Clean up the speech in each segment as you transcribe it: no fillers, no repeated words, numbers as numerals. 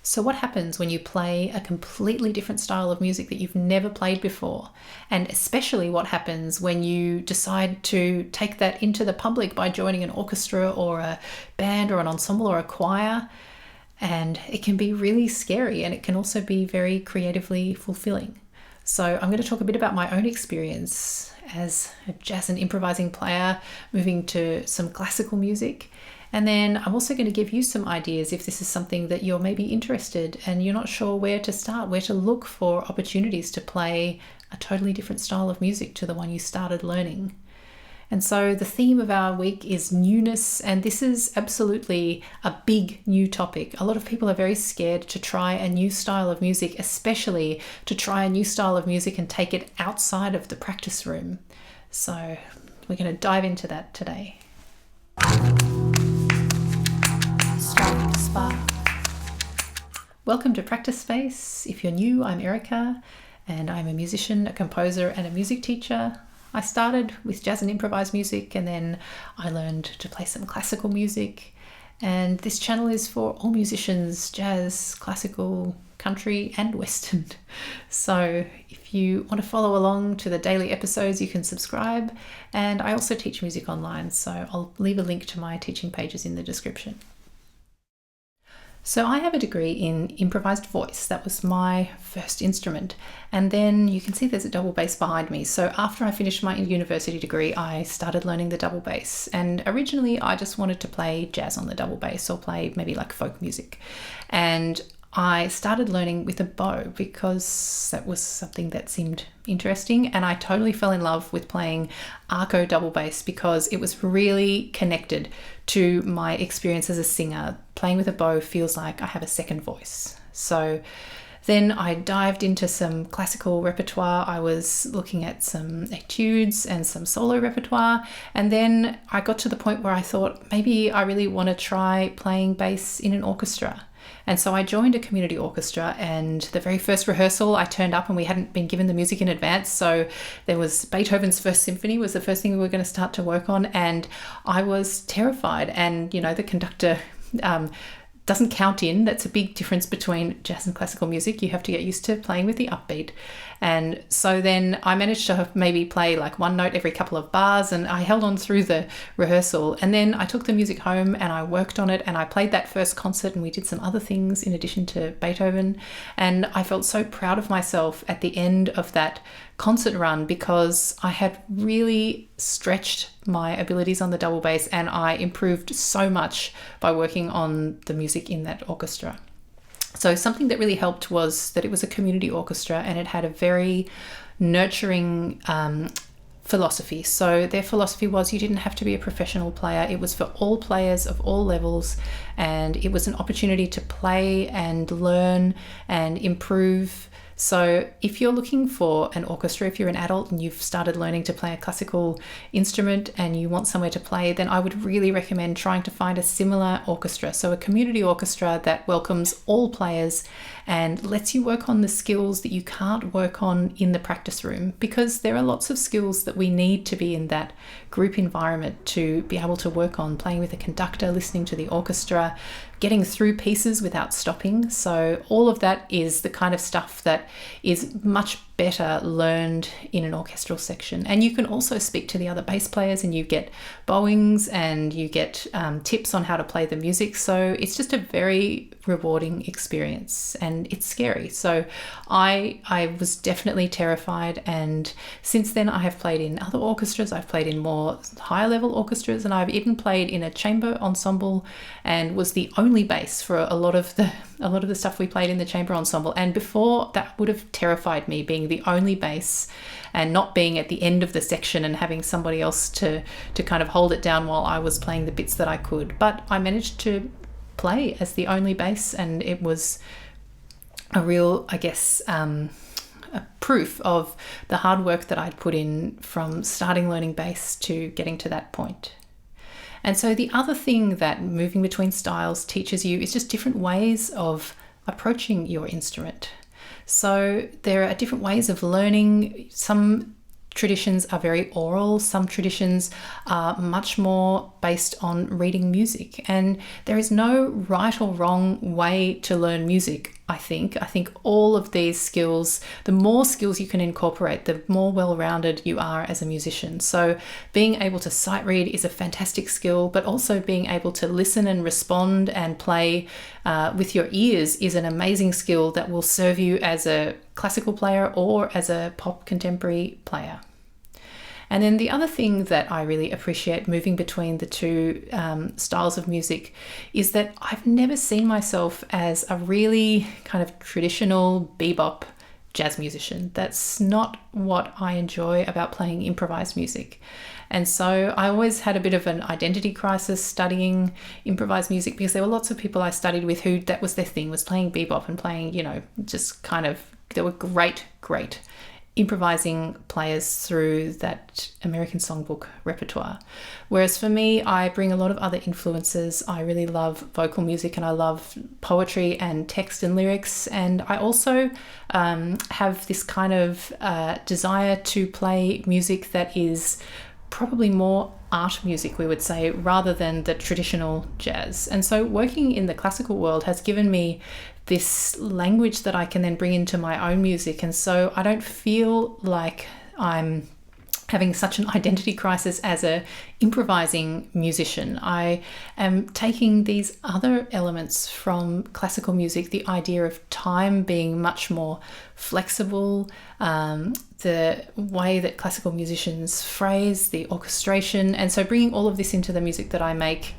So what happens when you play a completely different style of music that you've never played before? And especially what happens when you decide to take that into the public by joining an orchestra or a band or an ensemble or a choir? And it can be really scary, and it can also be very creatively fulfilling. So I'm going to talk a bit about my own experience as a jazz and improvising player, moving to some classical music. And then I'm also going to give you some ideas if this is something that you're maybe interested and you're not sure where to start, where to look for opportunities to play a totally different style of music to the one you started learning. And so the theme of our week is newness, and this is absolutely a big new topic. A lot of people are very scared to try a new style of music, especially to try a new style of music and take it outside of the practice room. So we're going to dive into that today. Welcome to Practice Space. If you're new, I'm Erica, and I'm a musician, a composer, and a music teacher. I started with jazz and improvised music, and then I learned to play some classical music. And this channel is for all musicians, jazz, classical, country, and Western. So if you want to follow along to the daily episodes, you can subscribe. And I also teach music online, so I'll leave a link to my teaching pages in the description. So I have a degree in improvised voice. That was my first instrument. And then you can see there's a double bass behind me. So after I finished my university degree, I started learning the double bass. And originally I just wanted to play jazz on the double bass or play maybe like folk music. And I started learning with a bow because that was something that seemed interesting, and I totally fell in love with playing arco double bass because it was really connected to my experience as a singer. Playing with a bow feels like I have a second voice. So then I dived into some classical repertoire. I was looking at some etudes and some solo repertoire, and then I got to the point where I thought maybe I really want to try playing bass in an orchestra. And so I joined a community orchestra, and the very first rehearsal I turned up and we hadn't been given the music in advance. So there was Beethoven's First Symphony was the first thing we were going to start to work on. And I was terrified. And, you know, the conductor doesn't count in. That's a big difference between jazz and classical music. You have to get used to playing with the upbeat. And so then I managed to maybe play like one note every couple of bars, and I held on through the rehearsal. And then I took the music home and I worked on it, and I played that first concert, and we did some other things in addition to Beethoven. And I felt so proud of myself at the end of that concert run because I had really stretched my abilities on the double bass, and I improved so much by working on the music in that orchestra. So something that really helped was that it was a community orchestra, and it had a very nurturing philosophy. So their philosophy was you didn't have to be a professional player. It was for all players of all levels, and it was an opportunity to play and learn and improve. So if you're looking for an orchestra, if you're an adult and you've started learning to play a classical instrument and you want somewhere to play, then I would really recommend trying to find a similar orchestra. So a community orchestra that welcomes all players and lets you work on the skills that you can't work on in the practice room, because there are lots of skills that we need to be in that group environment to be able to work on, playing with a conductor, listening to the orchestra, getting through pieces without stopping. So all of that is the kind of stuff that is much better learned in an orchestral section. And you can also speak to the other bass players, and you get bowings and you get tips on how to play the music. So it's just a very rewarding experience, and it's scary. So I was definitely terrified, and since then I have played in other orchestras. I've played in more higher level orchestras, and I've even played in a chamber ensemble and was the only bass for a lot of the stuff we played in the chamber ensemble. And before, that would have terrified me, being the only bass and not being at the end of the section and having somebody else to kind of hold it down while I was playing the bits that I could. But I managed to play as the only bass, and it was a real, I guess, a proof of the hard work that I'd put in from starting learning bass to getting to that point. And so the other thing that moving between styles teaches you is just different ways of approaching your instrument. So there are different ways of learning. Some traditions are very oral. Some traditions are much more based on reading music. And there is no right or wrong way to learn music, I think. I think all of these skills, the more skills you can incorporate, the more well-rounded you are as a musician. So being able to sight read is a fantastic skill, but also being able to listen and respond and play with your ears is an amazing skill that will serve you as a classical player or as a pop contemporary player. And then the other thing that I really appreciate moving between the two styles of music is that I've never seen myself as a really kind of traditional bebop jazz musician. That's not what I enjoy about playing improvised music. And so I always had a bit of an identity crisis studying improvised music, because there were lots of people I studied with who that was their thing, was playing bebop and playing, just kind of, there were great improvising players through that American songbook repertoire. Whereas for me, I bring a lot of other influences. I really love vocal music, and I love poetry and text and lyrics. And I also have this kind of desire to play music that is probably more art music, we would say, rather than the traditional jazz. And so working in the classical world has given me this language that I can then bring into my own music. And so I don't feel like I'm having such an identity crisis as a improvising musician. I am taking these other elements from classical music, the idea of time being much more flexible, the way that classical musicians phrase, the orchestration, and so bringing all of this into the music that I make,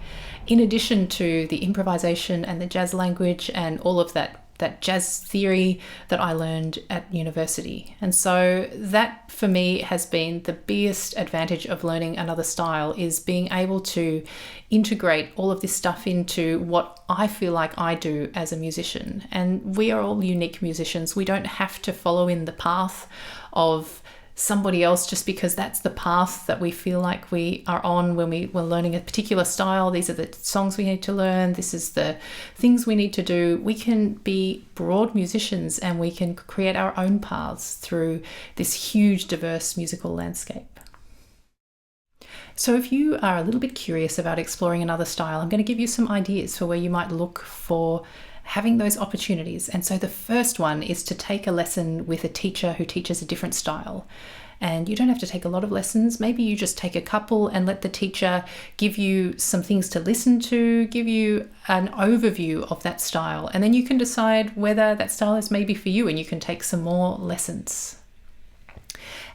in addition to the improvisation and the jazz language and all of that jazz theory that I learned at university. And so that for me has been the biggest advantage of learning another style, is being able to integrate all of this stuff into what I feel like I do as a musician. And we are all unique musicians. We don't have to follow in the path of somebody else just because that's the path that we feel like we are on when we're learning a particular style. These are the songs we need to learn. This is the things we need to do. We can be broad musicians and we can create our own paths through this huge, diverse musical landscape. So if you are a little bit curious about exploring another style, I'm going to give you some ideas for where you might look for having those opportunities. And so the first one is to take a lesson with a teacher who teaches a different style. And you don't have to take a lot of lessons. Maybe you just take a couple and let the teacher give you some things to listen to, give you an overview of that style. And then you can decide whether that style is maybe for you, and you can take some more lessons.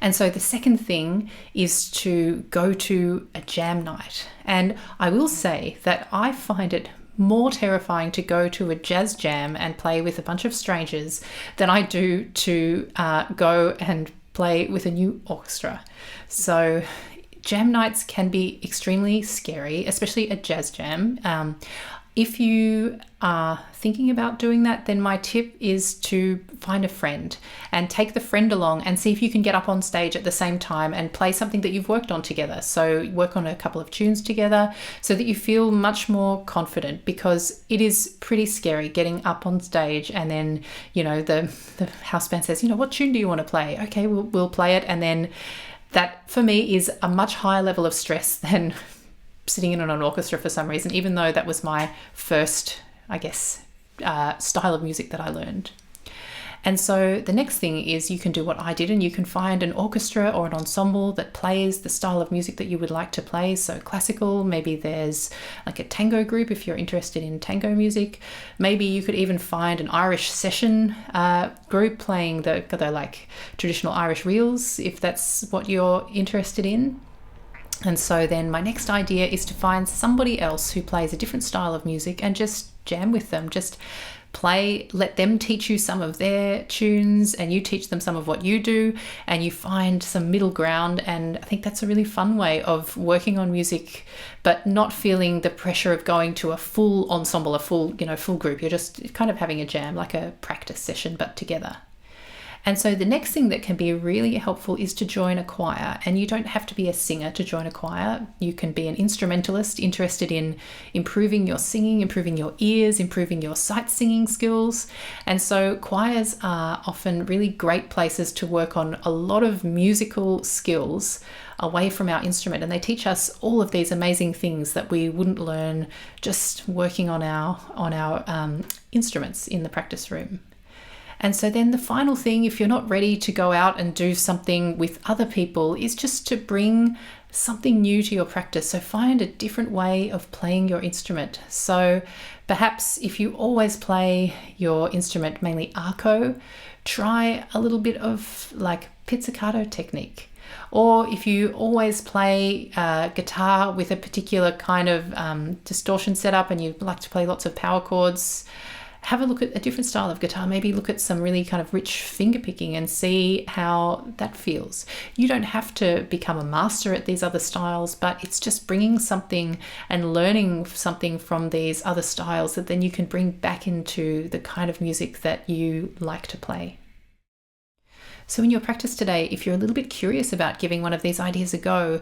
And so the second thing is to go to a jam night. And I will say that I find it more terrifying to go to a jazz jam and play with a bunch of strangers than I do to go and play with a new orchestra. So jam nights can be extremely scary, especially a jazz jam. If you are thinking about doing that, then my tip is to find a friend and take the friend along and see if you can get up on stage at the same time and play something that you've worked on together. So work on a couple of tunes together so that you feel much more confident, because it is pretty scary getting up on stage and then, the house band says, what tune do you want to play? Okay, we'll play it. And then that for me is a much higher level of stress than sitting in on an orchestra for some reason, even though that was my first, style of music that I learned. And so the next thing is you can do what I did, and you can find an orchestra or an ensemble that plays the style of music that you would like to play. So classical, maybe there's like a tango group if you're interested in tango music. Maybe you could even find an Irish session group playing the traditional Irish reels if that's what you're interested in. And so then my next idea is to find somebody else who plays a different style of music and just jam with them. Just play, let them teach you some of their tunes and you teach them some of what you do, and you find some middle ground. And I think that's a really fun way of working on music, but not feeling the pressure of going to a full ensemble, a full group. You're just kind of having a jam, like a practice session, but together. And so the next thing that can be really helpful is to join a choir. And you don't have to be a singer to join a choir. You can be an instrumentalist interested in improving your singing, improving your ears, improving your sight singing skills. And so choirs are often really great places to work on a lot of musical skills away from our instrument, and they teach us all of these amazing things that we wouldn't learn just working on our instruments in the practice room. And so then the final thing, if you're not ready to go out and do something with other people, is just to bring something new to your practice. So find a different way of playing your instrument. So perhaps if you always play your instrument mainly arco, try a little bit of like pizzicato technique. Or if you always play guitar with a particular kind of distortion setup and you like to play lots of power chords, have a look at a different style of guitar. Maybe look at some really kind of rich finger picking and see how that feels. You don't have to become a master at these other styles, but it's just bringing something and learning something from these other styles that then you can bring back into the kind of music that you like to play. So in your practice today, if you're a little bit curious about giving one of these ideas a go,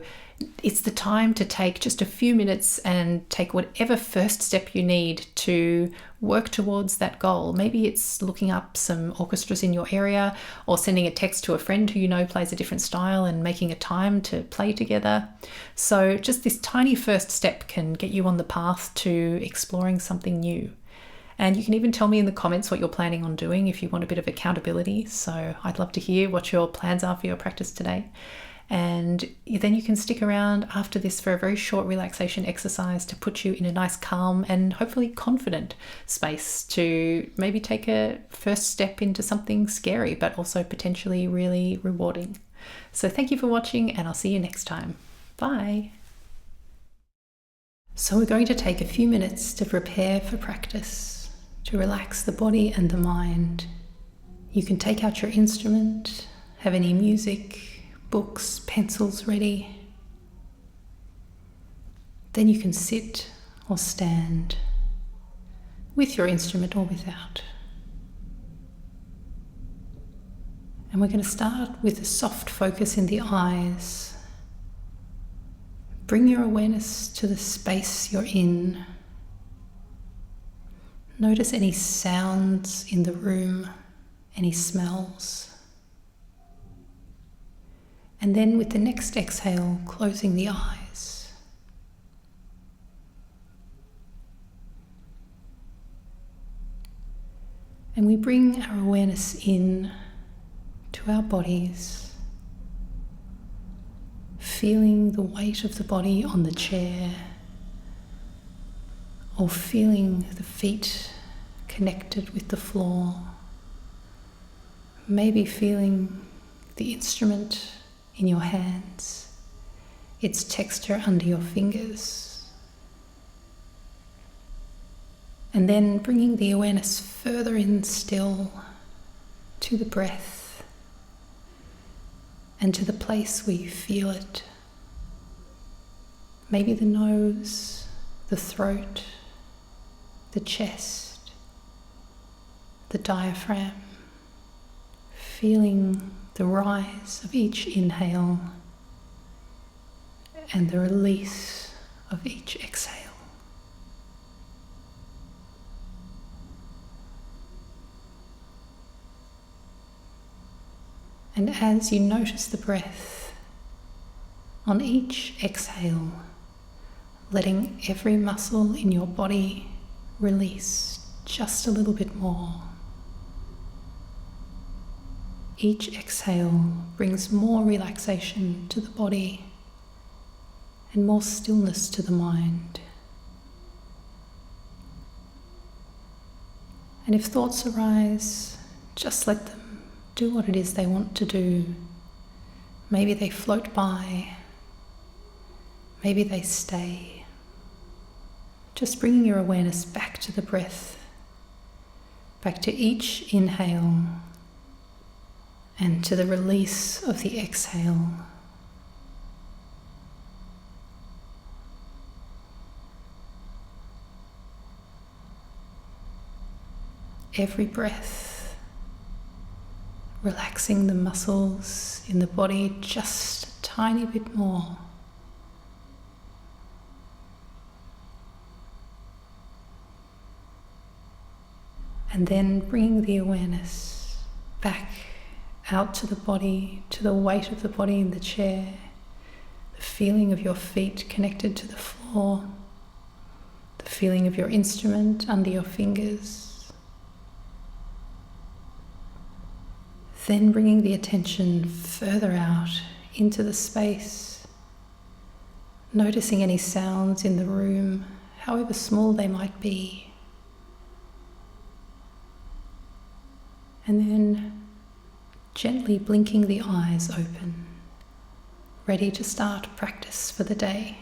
it's the time to take just a few minutes and take whatever first step you need to work towards that goal. Maybe it's looking up some orchestras in your area, or sending a text to a friend who you know plays a different style and making a time to play together. So just this tiny first step can get you on the path to exploring something new. And you can even tell me in the comments what you're planning on doing if you want a bit of accountability. So I'd love to hear what your plans are for your practice today. And then you can stick around after this for a very short relaxation exercise to put you in a nice calm and hopefully confident space to maybe take a first step into something scary, but also potentially really rewarding. So thank you for watching, and I'll see you next time. Bye. So we're going to take a few minutes to prepare for practice, to relax the body and the mind. You can take out your instrument, have any music, books, pencils ready. Then you can sit or stand with your instrument or without. And we're going to start with a soft focus in the eyes. Bring your awareness to the space you're in. Notice any sounds in the room, any smells. And then with the next exhale, closing the eyes. And we bring our awareness in to our bodies, feeling the weight of the body on the chair, or feeling the feet connected with the floor. Maybe feeling the instrument in your hands, its texture under your fingers. And then bringing the awareness further in still to the breath and to the place where you feel it. Maybe the nose, the throat, the chest, the diaphragm, feeling the rise of each inhale and the release of each exhale. And as you notice the breath, on each exhale, letting every muscle in your body release just a little bit more. Each exhale brings more relaxation to the body and more stillness to the mind. And if thoughts arise, just let them do what it is they want to do. Maybe they float by, maybe they stay. Just bringing your awareness back to the breath, back to each inhale, and to the release of the exhale. Every breath relaxing the muscles in the body just a tiny bit more. And then bringing the awareness back out to the body, to the weight of the body in the chair, the feeling of your feet connected to the floor, the feeling of your instrument under your fingers. Then bringing the attention further out into the space, noticing any sounds in the room, however small they might be. And then gently blinking the eyes open, ready to start practice for the day.